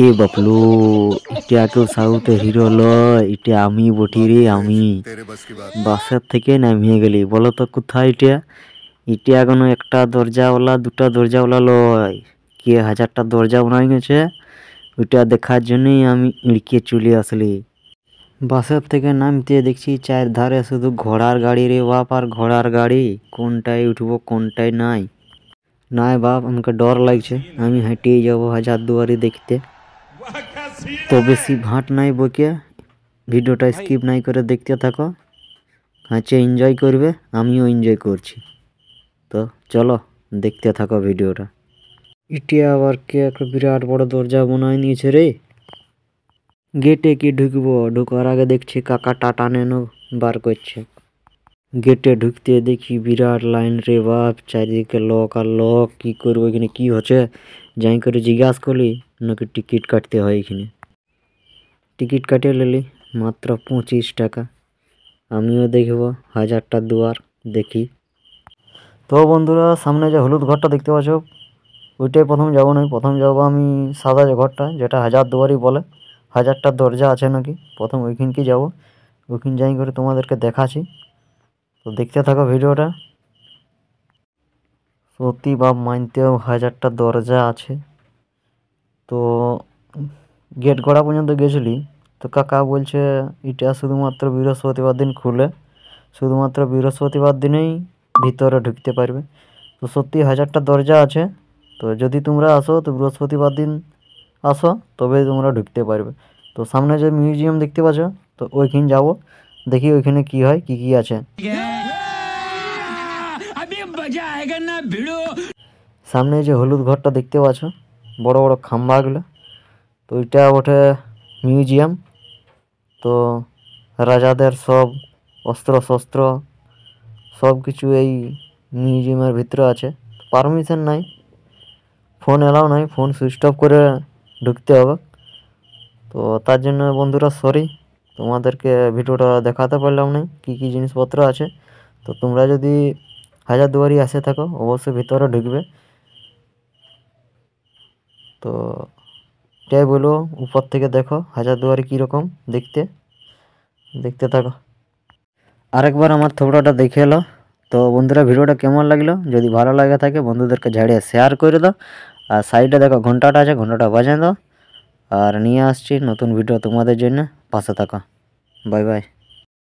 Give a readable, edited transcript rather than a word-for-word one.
এ বাপলো, এটা কেউ সাউথের হিরো লয়, এটা আমি বটি রে। আমি বাসের থেকে নামিয়ে গেলি, বলো তো কোথায় এটা? এটা কোনো একটা দরজাওয়ালা দুটা দরজাওয়ালা লয়, কে হাজারটা দরজা বানাই গেছে। ওইটা দেখার জন্যই আমি ইড়কে চলে আসলি। বাসের থেকে নামতে দেখছি চার ধারে শুধু ঘোড়ার গাড়ি রে বাপ, আর ঘোড়ার গাড়ি। কোনটায় উঠবো কোনটায় নাই নাই বাপ, আমাকে ডর লাগছে। আমি হেঁটেই যাবো হাজারদুয়ারি দেখতে। তো বেশি ভাট নাই বকে, ভিডিওটা স্কিপ নাই করে দেখতে থাকো। হাঁচে এনজয় করবে, আমিও এনজয় করছি। তো চলো দেখতে থাকো ভিডিওটা। ইটি আবার কে একটা বিরাট বড় দরজা বানায় নিয়েছে রে। গেটে কি ঢুকবো, ঢুকার আগে দেখছি কাকা টাটা নেনো বার করছে। গেটে ঢুকতে দেখি বিরাট লাইন রে বাপ, চারিদিকে লোক আর লোক। কি করবো এখানে, কি হচ্ছে যাই করে জিজ্ঞাসা করলি নাকি টিকিট কাটতে হয় এখানে। টিকিট কাটিয়ে নিলি মাত্র 25 টাকা। আমিও দেখবো হাজারটা দুয়ার দেখি। তো বন্ধুরা, সামনে যে হলুদ ঘরটা দেখতে পাচ্ছ, ওইটাই প্রথম যাবো। না প্রথম যাবো আমি সাদা যে ঘরটা, যেটা হাজার দুয়ারি বলে, হাজারটা দরজা আছে নাকি। প্রথম ওইখানকে যাবো, ওইখানে যাই করে তোমাদেরকে দেখাচ্ছি। তো দেখতে থাকো ভিডিওটা। সত্যি বাপ মানতেও হাজারটা দরজা আছে। তো গেট গড়া পর্যন্ত গেছিলি, তো কাকা বলছে এটা শুধুমাত্র বৃহস্পতিবার দিন খুলে, শুধুমাত্র বৃহস্পতিবার দিনেই ভিতরে ঢুকতে পারবে। তো সত্যি হাজারটা দরজা আছে। তো যদি তোমরা আসো তো বৃহস্পতিবার দিন আসো, তবে তোমরা ঢুকতে পারবে। তো সামনে যে মিউজিয়াম দেখতে পাচ্ছ, তো ওইখানে যাবো, দেখি ওইখানে কি হয়, কি কি আছে। সামনে যে হলুদ ঘরটা দেখতে পাচ্ছ, বড় বড় খাম্বাগুলো, তো ওইটা ওঠে মিউজিয়াম। তো রাজাদের সব অস্ত্র শস্ত্র সব কিছু এই মিউজিয়ামের ভিতরে আছে। পারমিশন নাই, ফোন এলাও নাই, ফোন সুইচ অফ করে ঢুকতে হবে। তো তার জন্য বন্ধুরা সরি, তোমাদেরকে ভিডিওটা দেখাতে পারলাম না কি কি জিনিসপত্র আছে। তো তোমরা যদি হাজারদুয়ারি আসে থাকো, অবশ্যই ভিতরে ঢুকবে। তো এটাই বলো, উপর থেকে দেখো হাজারদুয়ারি কীরকম দেখতে, দেখতে থাকো। আরেকবার আমার থোবড়াটা দেখে এলো। তো বন্ধুরা, ভিডিওটা কেমন লাগলো, যদি ভালো লাগে থাকে বন্ধুদেরকে ঝাড়িয়ে শেয়ার করে দাও। আর সাইডে দেখো ঘন্টাটা আছে, ঘন্টাটা বাজিয়ে দাও। আর নিয়ে আসছি নতুন ভিডিও তোমাদের জন্য, পাশে থাকো। Bye bye.